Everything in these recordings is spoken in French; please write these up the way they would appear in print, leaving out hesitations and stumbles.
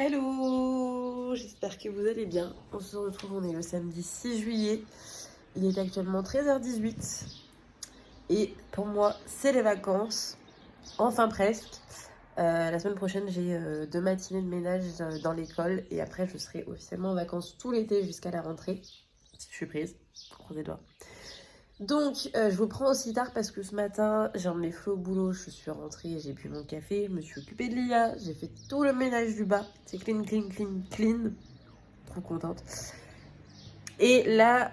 Hello, j'espère que vous allez bien. On se retrouve, on est le samedi 6 juillet. Il est actuellement 13h18. Et pour moi, c'est les vacances. Enfin presque. La semaine prochaine, j'ai 2 matinées de ménage dans l'école. Et après, je serai officiellement en vacances tout l'été jusqu'à la rentrée. Si je suis prise, croisez les doigts. Donc, je vous prends aussi tard parce que ce matin, j'ai emmené Flo au boulot, je suis rentrée, j'ai bu mon café, je me suis occupée de Lia, j'ai fait tout le ménage du bas. C'est clean, clean, clean, clean. Trop contente. Et là,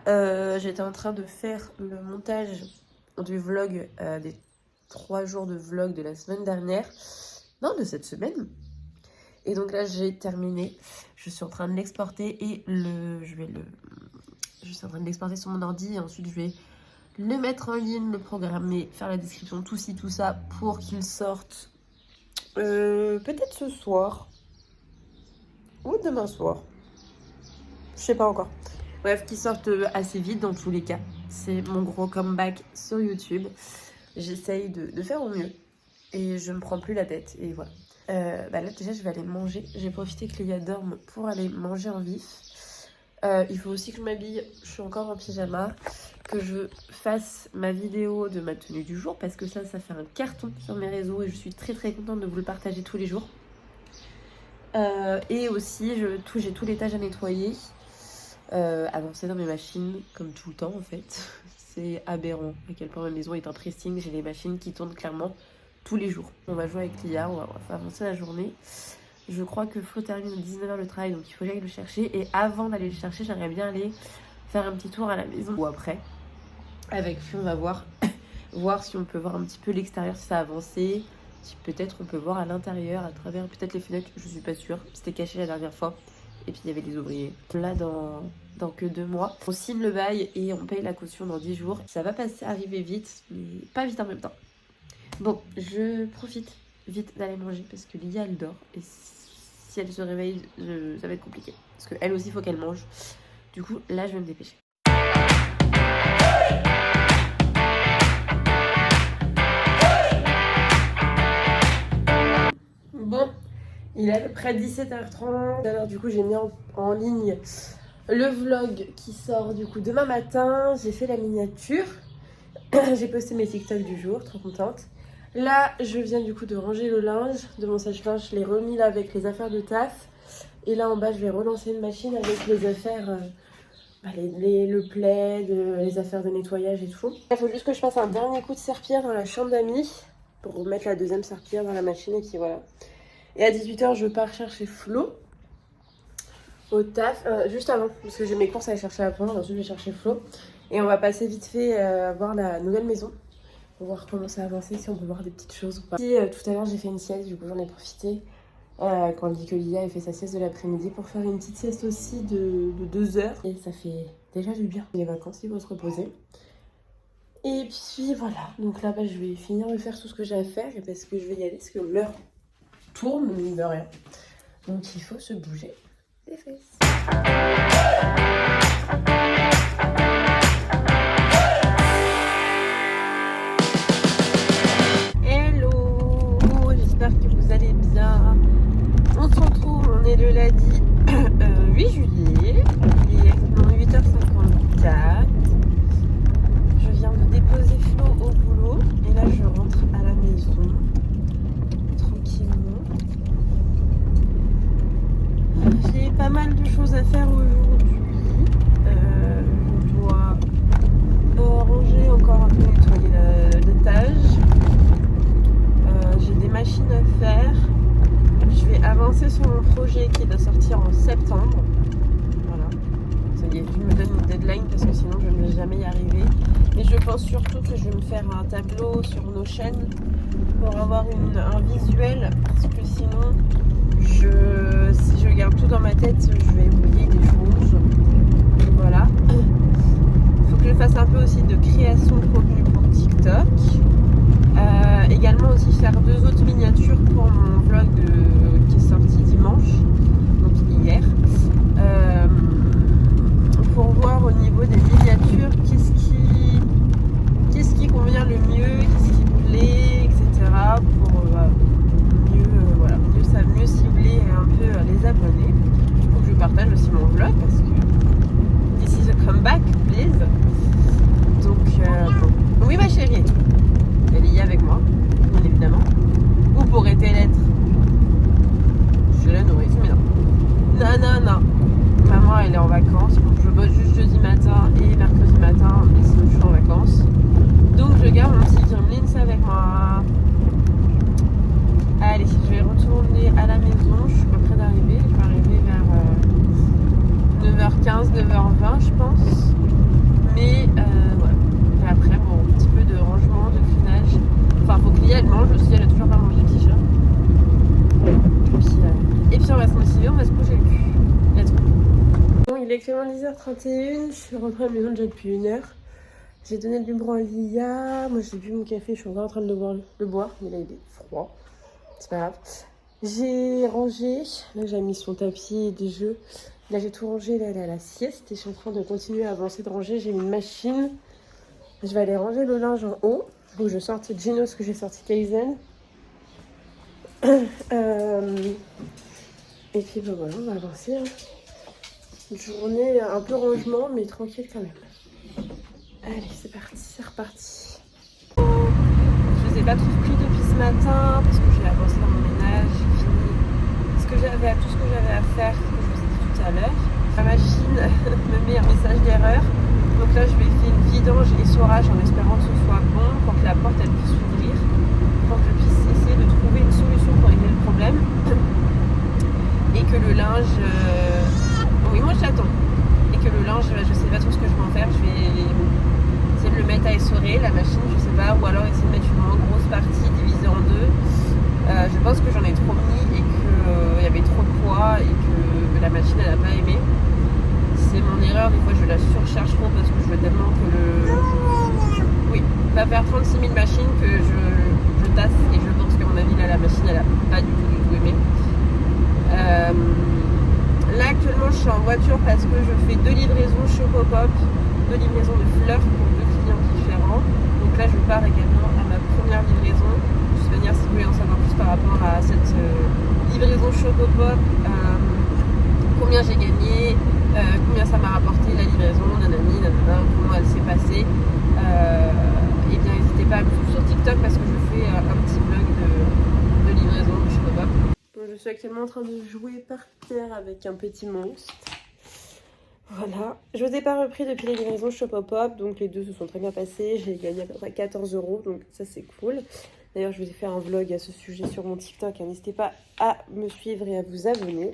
j'étais en train de faire le montage du vlog, des 3 jours de vlog de la semaine dernière. Non, de cette semaine. Et donc là, j'ai terminé. Je suis en train de l'exporter et je suis en train de l'exporter sur mon ordi et ensuite je vais le mettre en ligne, le programmer, faire la description, tout ci, tout ça, pour qu'il sorte peut-être ce soir ou demain soir. Je sais pas encore. Bref, qu'il sorte assez vite dans tous les cas. C'est mon gros comeback sur YouTube. J'essaye de faire au mieux et je me prends plus la tête et voilà. Là déjà je vais aller manger. J'ai profité que Léa dorme pour aller manger en vif. Il faut aussi que je m'habille, je suis encore en pyjama, que je fasse ma vidéo de ma tenue du jour parce que ça fait un carton sur mes réseaux et je suis très très contente de vous le partager tous les jours. Et aussi j'ai tout l'étage à nettoyer, avancer dans mes machines comme tout le temps en fait. C'est aberrant à quel point ma maison est un pressing, j'ai les machines qui tournent clairement tous les jours. On va jouer avec Lia, on va avancer la journée. Je crois que Flo termine à 19h le travail, donc il faut que j'aille le chercher. Et avant d'aller le chercher, j'aimerais bien aller faire un petit tour à la maison. Ou après, avec Flo, on va voir si on peut voir un petit peu l'extérieur, si ça a avancé. Si peut-être on peut voir à l'intérieur, à travers peut-être les fenêtres, je suis pas sûre. C'était caché la dernière fois. Et puis il y avait les ouvriers. Là, dans que 2 mois, on signe le bail et on paye la caution dans 10 jours. Ça va arriver vite, mais pas vite en même temps. Bon, je profite vite d'aller manger parce que Lia elle dort et si elle se réveille ça va être compliqué parce qu'elle aussi il faut qu'elle mange. Du coup là je vais me dépêcher. Bon, il est à peu près 17h30. Alors du coup j'ai mis en ligne le vlog qui sort du coup demain matin. J'ai fait la miniature. J'ai posté mes TikTok du jour, trop contente. Là, je viens du coup de ranger le linge de mon sèche-linge. Je l'ai remis là avec les affaires de taf. Et là en bas, je vais relancer une machine avec les affaires, le plaid, les affaires de nettoyage et tout. Il faut juste que je fasse un dernier coup de serpillère dans la chambre d'amis pour remettre la deuxième serpillière dans la machine et puis voilà. Et à 18h, je pars chercher Flo au taf, juste avant, parce que j'ai mes courses à aller chercher à prendre. Ensuite, je vais chercher Flo. Et on va passer vite fait voir la nouvelle maison. Pour voir comment ça a avancé, si on peut voir des petites choses ou pas. Tout à l'heure j'ai fait une sieste, du coup j'en ai profité quand dit que Lia a fait sa sieste de l'après-midi pour faire une petite sieste aussi de 2 heures. Et ça fait déjà du bien. Les vacances, il faut se reposer. Et puis voilà, donc là je vais finir de faire tout ce que j'ai à faire et parce que je vais y aller, parce que l'heure tourne, mine de rien. Donc il faut se bouger les fesses. On se retrouve, on est le lundi 8 juillet, il est exactement 8h54. Je viens de déposer Flo au boulot et là je rentre à la maison tranquillement. J'ai pas mal de choses à faire aujourd'hui. Je dois ranger encore un peu, nettoyer l'étage. J'ai des machines à faire. Je vais avancer sur mon projet qui doit sortir en septembre. Voilà. Ça y est, je me donne une deadline parce que sinon je ne vais jamais y arriver. Mais je pense surtout que je vais me faire un tableau sur nos chaînes pour avoir un visuel. Parce que sinon, si je garde tout dans ma tête, je vais oublier des choses. Donc voilà. Il faut que je fasse un peu aussi de création de contenu pour TikTok. Également aussi faire 2 autres miniatures pour mon vlog qui est sorti dimanche, donc hier, pour voir au niveau des miniatures qu'est-ce qui convient le mieux, qu'est-ce qui plaît, etc. pour mieux cibler un peu les abonnés. Non. Maman, elle est en vacances. Donc je bosse juste jeudi matin et mercredi matin. Et sinon, je suis en vacances. Donc je garde mon petit Gremlins avec moi. Allez, je vais retourner à la maison. Je suis pas près d'arriver. Je vais arriver vers 9h15, 9h20, je pense. Mais voilà. Et après, bon, un petit peu de rangement, de clinage. Enfin, faut que Lia elle mange aussi. Elle a toujours pas mangé de t-shirt. Et puis on va se motiver, on va se coucher le cul. Let's go. Bon, il est actuellement 10h31. Je suis rentrée à la maison déjà depuis 1 heure. J'ai donné le biberon à Lia. Moi, j'ai bu mon café. Je suis encore en train de le boire. Mais là, il est froid. C'est pas grave. J'ai rangé. Là, j'ai mis son tapis des jeux. Là, j'ai tout rangé. Là, elle est à la sieste. Et je suis en train de continuer à avancer de ranger. J'ai mis une machine. Je vais aller ranger le linge en haut. Donc, je sorte Gino parce que j'ai sorti Kaizen. Et puis, bah, voilà, on va avancer. Hein. Une journée un peu rangement, mais tranquille quand même. Allez, c'est parti, c'est reparti. Je vous ai pas trop pris depuis ce matin parce que j'ai avancé dans mon ménage, j'ai fini tout ce que j'avais à faire, ce que je vous ai dit tout à l'heure. Ma machine me met un message d'erreur. Donc là, je vais faire une vidange et essorage en espérant que ce soit bon pour que la porte elle puisse s'ouvrir, pour que je puisse essayer de trouver une solution pour régler le problème. Et que le linge... Oui, moi j'attends. Et que le linge, je sais pas trop ce que je vais en faire. Je vais essayer de le mettre à essorer, la machine, je sais pas. Ou alors essayer de mettre une moins grosse partie divisée en deux. Je pense que j'en ai trop mis et qu'il y avait trop de poids et que la machine elle a pas aimé. C'est mon erreur, des fois je la surcharge trop parce que je veux tellement que le... Oui, va faire 36 000 machines que je tasse et je pense qu'à mon avis là la machine elle a pas du tout aimé. Là actuellement je suis en voiture parce que je fais 2 livraisons Chocopop, 2 livraisons de fleurs pour 2 clients différents. Donc là je pars également à ma première livraison. De toute manière, si vous voulez en savoir plus par rapport à cette livraison Chocopop, combien j'ai gagné, combien ça m'a rapporté la livraison, nanani, nanana, comment elle s'est passée, et bien n'hésitez pas à me suivre sur TikTok parce que je fais un petit vlog de livraison de Chocopop. Je suis actuellement en train de jouer par terre avec un petit monstre. Voilà. Je vous ai pas repris depuis les livraisons Chocopop, donc les deux se sont très bien passés. J'ai gagné à peu près 14 €, donc ça c'est cool. D'ailleurs, je vous ai fait un vlog à ce sujet sur mon TikTok. N'hésitez pas à me suivre et à vous abonner.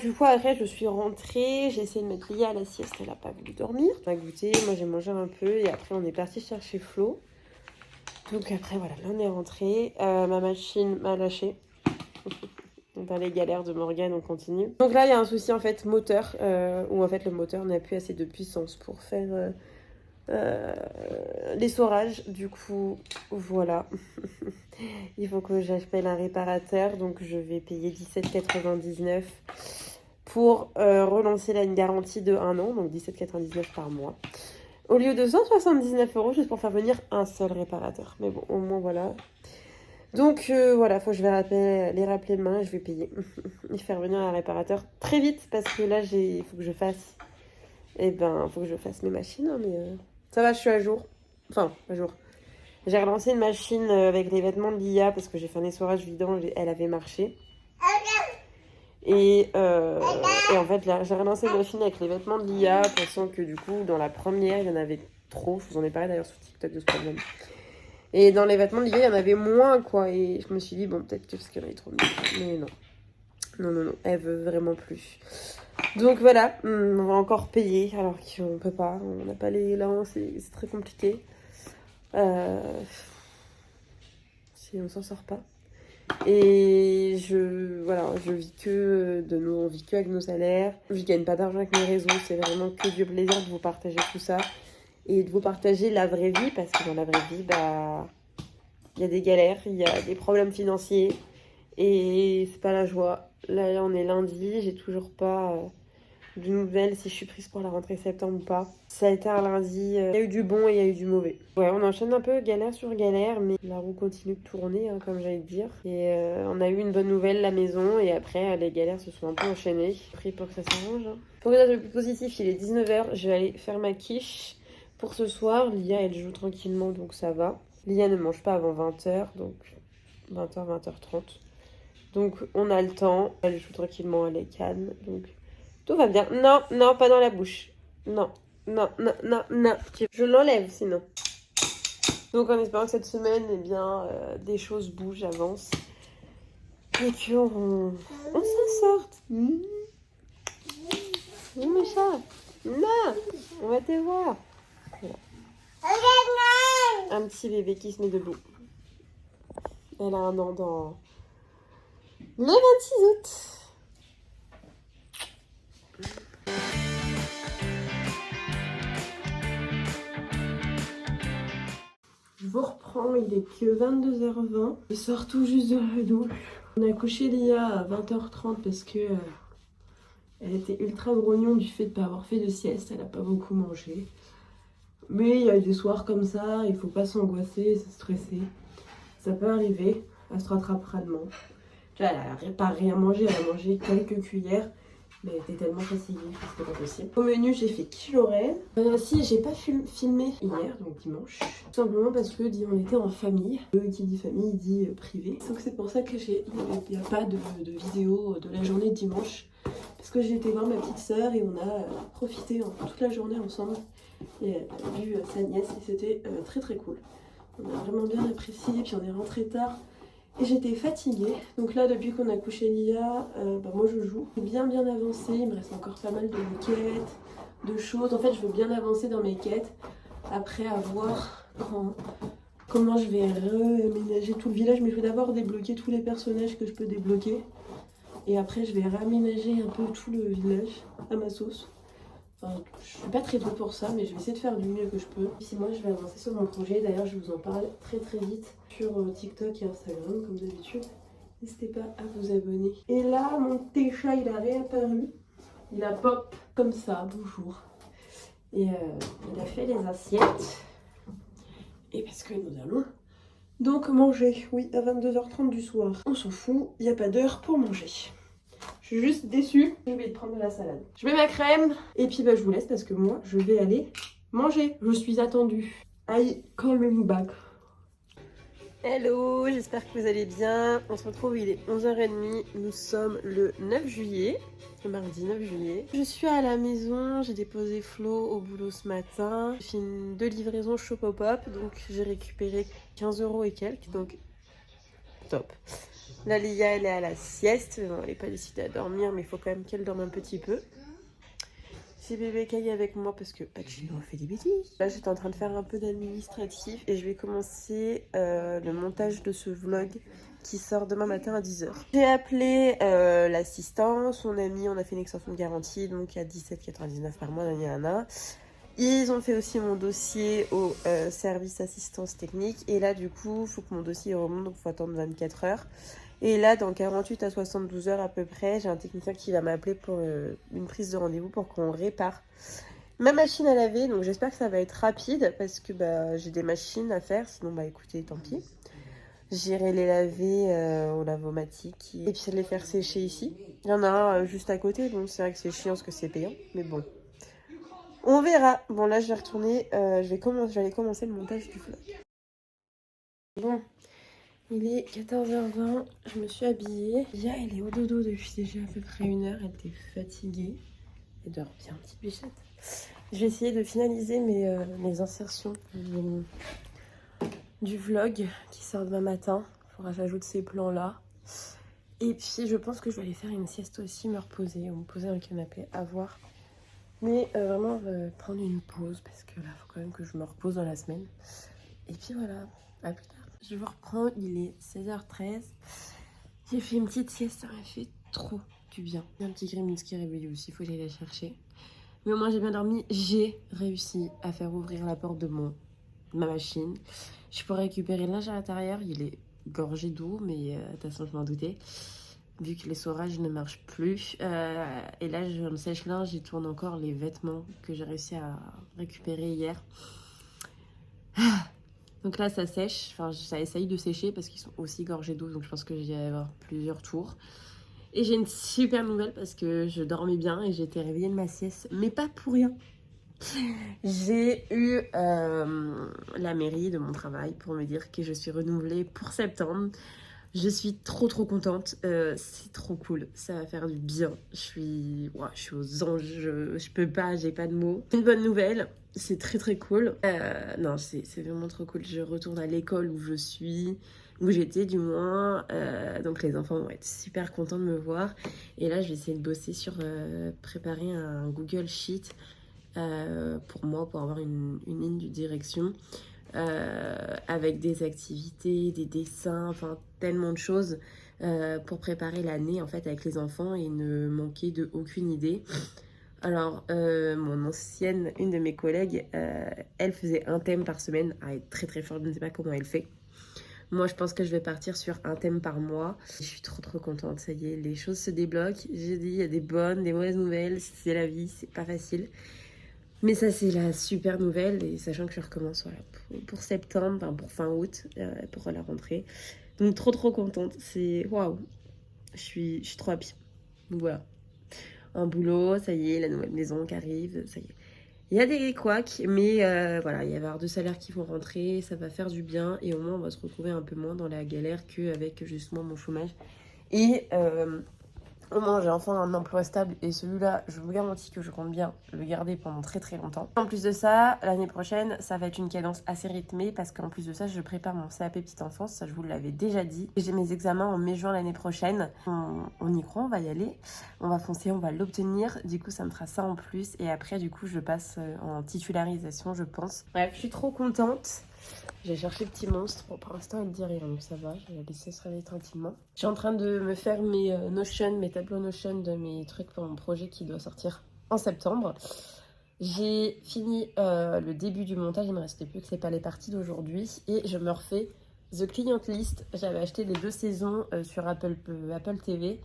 Du coup, après, je suis rentrée. J'ai essayé de mettre Lia à la sieste. Elle n'a pas voulu dormir. On a goûté. Moi, j'ai mangé un peu. Et après, on est parti chercher Flo. Donc après, voilà, là, on est rentré. Ma machine m'a lâché. Dans les galères de Morgane, on continue. Donc là, il y a un souci en fait moteur, où en fait le moteur n'a plus assez de puissance pour faire l'essorage. Du coup, voilà. Il faut que j'appelle un réparateur, donc je vais payer 17,99 pour relancer là une garantie de 1 an, donc 17,99 par mois. Au lieu de 179 € juste pour faire venir un seul réparateur. Mais bon, au moins voilà. Donc voilà, faut que je vais les rappeler demain et je vais payer. Et faire venir un réparateur très vite parce que là, il faut que je fasse... faut que je fasse mes machines. Hein, mais ça va, je suis à jour. Enfin, à jour. J'ai relancé une machine avec les vêtements de Lia parce que j'ai fait un essorage vidange et elle avait marché. Et en fait, là, j'ai relancé une machine avec les vêtements de Lia pensant que du coup, dans la première, il y en avait trop. Je vous en ai parlé d'ailleurs sur TikTok de ce problème. Et dans les vêtements de Lia, il y en avait moins, quoi. Et je me suis dit, bon, peut-être que parce qu'il y en avait trop. Mais non. Non. Elle veut vraiment plus. Donc voilà, on va encore payer alors qu'on peut pas. On n'a pas les élans, c'est très compliqué. Si on s'en sort pas. Et je vis que on vit que avec nos salaires. Je gagne pas d'argent avec mes réseaux. C'est vraiment que du plaisir de vous partager tout ça. Et de vous partager la vraie vie, parce que dans la vraie vie, il y a des galères, il y a des problèmes financiers, et c'est pas la joie. Là, on est lundi, j'ai toujours pas de nouvelles si je suis prise pour la rentrée septembre ou pas. Ça a été un lundi, il y a eu du bon et il y a eu du mauvais. Ouais, on enchaîne un peu galère sur galère, mais la roue continue de tourner, hein, comme j'allais dire. Et on a eu une bonne nouvelle, la maison, et après, les galères se sont un peu enchaînées. J'ai pris pour que ça s'arrange. Hein. Pour le plus positif, il est 19h, je vais aller faire ma quiche. Pour ce soir, Lia, elle joue tranquillement, donc ça va. Lia ne mange pas avant 20h, donc 20h, 20h30. Donc on a le temps. Elle joue tranquillement, elle est calme. Donc tout va bien. Non, non, pas dans la bouche. Non, non, non, non, non. Je l'enlève sinon. Donc en espérant que cette semaine, eh bien, des choses bougent, avancent. Et qu'on s'en sorte. Oui, mon chat. Non, on va te voir. Voilà. Un petit bébé qui se met debout. Elle a 1 an dans le 26 août. Je vous reprends, il est que 22h20. Je sors tout juste de la douche. On a couché Lia à 20h30 parce que elle était ultra grognon du fait de ne pas avoir fait de sieste. Elle n'a pas beaucoup mangé. Mais il y a des soirs comme ça, il faut pas s'angoisser, se stresser. Ça peut arriver, elle se rattrapera demain. Elle n'a pas rien mangé, elle a mangé quelques cuillères. Mais elle était tellement fatiguée que c'était pas possible. Au menu, j'ai fait Kylorel. Si, j'ai pas filmé hier, donc dimanche. Tout simplement parce que on était en famille. Qui dit famille dit privé. Donc c'est pour ça que il n'y a pas de vidéo de la journée de dimanche. Parce que j'ai été voir ma petite sœur et on a profité toute la journée ensemble. Et elle a vu sa nièce et c'était très très cool. On a vraiment bien apprécié, puis on est rentré tard. Et j'étais fatiguée, donc là depuis qu'on a couché Lia, moi je joue. J'ai bien avancé, il me reste encore pas mal de quêtes, de choses. En fait je veux bien avancer dans mes quêtes, après avoir comment je vais réaménager tout le village. Mais je vais d'abord débloquer tous les personnages que je peux débloquer. Et après je vais réaménager un peu tout le village à ma sauce. Enfin, je suis pas très douée pour ça, mais je vais essayer de faire du mieux que je peux. Ici, moi, je vais avancer sur mon projet. D'ailleurs, je vous en parle très vite sur TikTok et Instagram, comme d'habitude. N'hésitez pas à vous abonner. Et là, mon petit chat, il a réapparu. Il a pop comme ça, bonjour. Et il a fait les assiettes. Et parce que nous allons donc manger. Oui, à 22h30 du soir. On s'en fout, il n'y a pas d'heure pour manger. Je suis juste déçue. Je vais prendre de la salade. Je mets ma crème. Et puis je vous laisse parce que moi, je vais aller manger. Je suis attendue. I coming back. Hello, j'espère que vous allez bien. On se retrouve, il est 11h30. Nous sommes le 9 juillet. Le mardi 9 juillet. Je suis à la maison. J'ai déposé Flo au boulot ce matin. J'ai fait 2 livraisons Shopopop. Donc j'ai récupéré 15 € et quelques. Donc top. La Lia, elle est à la sieste. Bon, elle n'est pas décidée à dormir, mais il faut quand même qu'elle dorme un petit peu. C'est bébé Kai avec moi parce que Pacino a fait des bêtises. Là, j'étais en train de faire un peu d'administratif et je vais commencer le montage de ce vlog qui sort demain matin à 10h. J'ai appelé l'assistance, on a fait une extension de garantie, donc à 17,99 par mois, nanana. Ils ont fait aussi mon dossier au service assistance technique. Et là, du coup, il faut que mon dossier remonte, donc il faut attendre 24 heures. Et là, dans 48 à 72 heures à peu près, j'ai un technicien qui va m'appeler pour une prise de rendez-vous pour qu'on répare ma machine à laver. Donc j'espère que ça va être rapide parce que j'ai des machines à faire. Sinon, écoutez, tant pis. J'irai les laver au lavomatique et puis les faire sécher ici. Il y en a un juste à côté, donc c'est vrai que c'est chiant parce que c'est payant. Mais bon. On verra. Bon, là, je vais retourner. J'allais commencer le montage du vlog. Bon, il est 14h20. Je me suis habillée. Lia, elle est au dodo depuis déjà à peu près 1 heure. Elle était fatiguée. Elle dort bien, petite bichette. Je vais essayer de finaliser mes insertions du vlog qui sort demain matin. Il faudra que j'ajoute ces plans-là. Et puis, je pense que je vais aller faire une sieste aussi, me reposer ou me poser dans le canapé, à voir. Mais vraiment prendre une pause parce que là, il faut quand même que je me repose dans la semaine. Et puis voilà, à plus tard. Je vous reprends, il est 16h13. J'ai fait une petite sieste, ça m'a fait trop du bien. Il y a un petit gremlins qui est réveillé aussi, il faut que j'aille la chercher. Mais au moins j'ai bien dormi, j'ai réussi à faire ouvrir la porte de ma machine. Je pourrais récupérer le linge à l'intérieur, il est gorgé d'eau, mais de toute façon je m'en doutais. Vu que l'essorage ne marche plus. Et là, je me sèche-linge, j'y tourne encore les vêtements que j'ai réussi à récupérer hier. Donc là, ça sèche. Enfin, ça essaye de sécher parce qu'ils sont aussi gorgés d'eau. Donc je pense que je vais avoir plusieurs tours. Et j'ai une super nouvelle parce que je dormais bien et j'ai été réveillée de ma sieste. Mais pas pour rien. J'ai eu la mairie de mon travail pour me dire que je suis renouvelée pour septembre. Je suis trop contente, c'est trop cool, ça va faire du bien. Je suis aux anges, je peux pas, j'ai pas de mots. Une bonne nouvelle, c'est très cool. Non, c'est vraiment trop cool. Je retourne à l'école où j'étais du moins. Donc les enfants vont être super contents de me voir. Et là, je vais essayer de bosser sur préparer un Google Sheet pour moi, pour avoir une ligne de direction. Avec des activités, des dessins, enfin tellement de choses pour préparer l'année en fait avec les enfants et ne manquer de aucune idée. Alors, une de mes collègues, elle faisait un thème par semaine. Elle est très forte, je ne sais pas comment elle fait. Moi, je pense que je vais partir sur un thème par mois. Je suis trop contente, ça y est, les choses se débloquent. J'ai dit, il y a des bonnes, des mauvaises nouvelles, c'est la vie, c'est pas facile. Mais ça, c'est la super nouvelle, et sachant que je recommence voilà, pour septembre, enfin pour fin août, pour la rentrée. Donc trop contente, c'est waouh, je suis trop happy. Donc voilà, un boulot, ça y est, la nouvelle maison qui arrive, ça y est. Il y a des couacs, mais voilà, il va y avoir 2 salaires qui vont rentrer, ça va faire du bien, et au moins on va se retrouver un peu moins dans la galère qu'avec justement mon chômage. Et au moins, j'ai enfin un emploi stable et celui-là, je vous garantis que je compte bien le garder pendant très longtemps. En plus de ça, l'année prochaine, ça va être une cadence assez rythmée parce qu'en plus de ça, je prépare mon CAP petite enfance, ça je vous l'avais déjà dit. J'ai mes examens en mai-juin l'année prochaine. On y croit, on va y aller, on va foncer, on va l'obtenir. Du coup, ça me fera ça en plus et après, du coup, je passe en titularisation, je pense. Bref, je suis trop contente. J'ai cherché Petit Monstre. Bon, pour l'instant, elle ne dit rien, donc ça va. Je vais la laisser se réveiller tranquillement. Je suis en train de me faire mes Notion, mes tableaux Notion de mes trucs pour mon projet qui doit sortir en septembre. J'ai fini le début du montage. Il me restait plus que c'est pas les parties d'aujourd'hui. Et je me refais The Client List. J'avais acheté les 2 saisons sur Apple TV.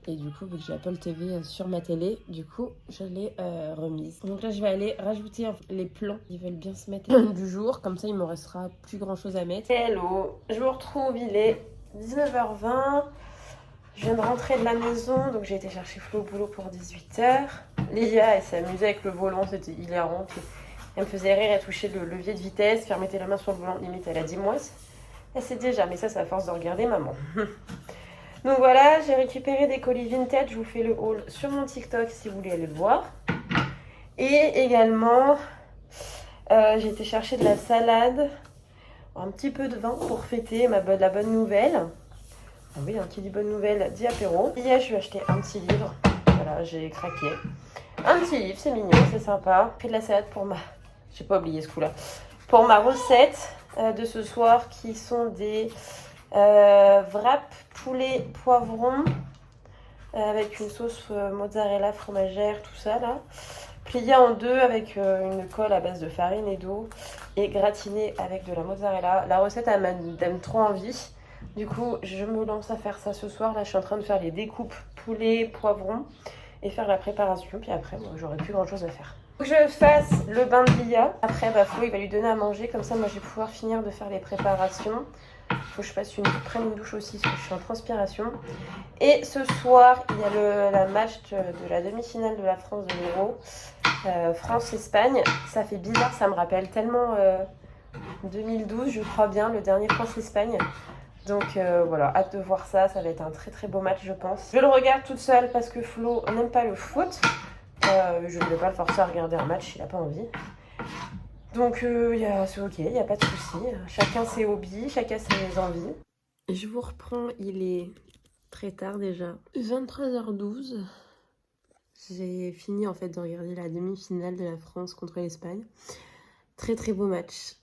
Et du coup, vu que j'ai Apple TV sur ma télé, du coup, je l'ai remise. Donc là, je vais aller rajouter les plans qui veulent bien se mettre du jour. Comme ça, il me restera plus grand chose à mettre. Hello, je vous retrouve, il est 19h20. Je viens de rentrer de la maison, donc j'ai été chercher Flo au boulot pour 18h. Lia, elle s'est amusée avec le volant, c'était hilarant. Puis elle me faisait rire, elle touchait le levier de vitesse, puis elle mettait la main sur le volant, limite elle a dit moi. Elle sait déjà, mais ça, c'est à force de regarder maman. Donc voilà, j'ai récupéré des colis vintage, je vous fais le haul sur mon TikTok si vous voulez aller le voir. Et également, j'ai été chercher de la salade, un petit peu de vin pour fêter la bonne nouvelle. Ah oui, un petit dit bonne nouvelle, dit apéro. Hier, je lui ai acheté un petit livre, voilà, j'ai craqué. Un petit livre, c'est mignon, c'est sympa. J'ai pris de la salade pour j'ai pas oublié ce coup-là. Pour ma recette de ce soir qui sont des... wrap poulet poivron avec une sauce mozzarella fromagère, tout ça là, plié en 2 avec une colle à base de farine et d'eau et gratiné avec de la mozzarella. La recette elle m'a donné trop envie, du coup je me lance à faire ça ce soir. Là je suis en train de faire les découpes poulet poivron et faire la préparation, puis après moi j'aurai plus grand chose à faire. Faut que je fasse le bain de Lia. Après Flo il va lui donner à manger, comme ça moi je vais pouvoir finir de faire les préparations. Faut que je prenne une douche aussi parce que je suis en transpiration. Et ce soir, il y a la match de la demi-finale de la France de l'Euro. France-Espagne. Ça fait bizarre, ça me rappelle tellement 2012, je crois bien, le dernier France-Espagne. Donc voilà, hâte de voir ça. Ça va être un très beau match, je pense. Je le regarde toute seule parce que Flo n'aime pas le foot. Je ne vais pas le forcer à regarder un match, il n'a pas envie. Donc c'est ok, il n'y a pas de souci. Chacun ses hobbies, chacun ses envies. Je vous reprends, il est très tard déjà. 23h12. J'ai fini en fait de regarder la demi-finale de la France contre l'Espagne. Très beau match.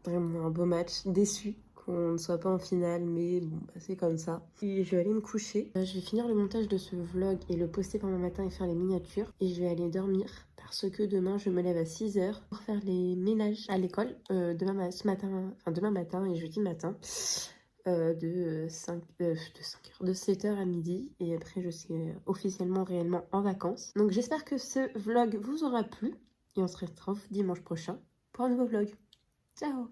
Vraiment un beau match. Déçu qu'on ne soit pas en finale, mais bon, c'est comme ça. Et je vais aller me coucher. Je vais finir le montage de ce vlog et le poster pendant le matin et faire les miniatures. Et je vais aller dormir parce que demain, je me lève à 6h pour faire les ménages à l'école. Demain matin et jeudi matin. De 7h à midi. Et après, je suis officiellement, réellement en vacances. Donc, j'espère que ce vlog vous aura plu. Et on se retrouve dimanche prochain pour un nouveau vlog. Ciao!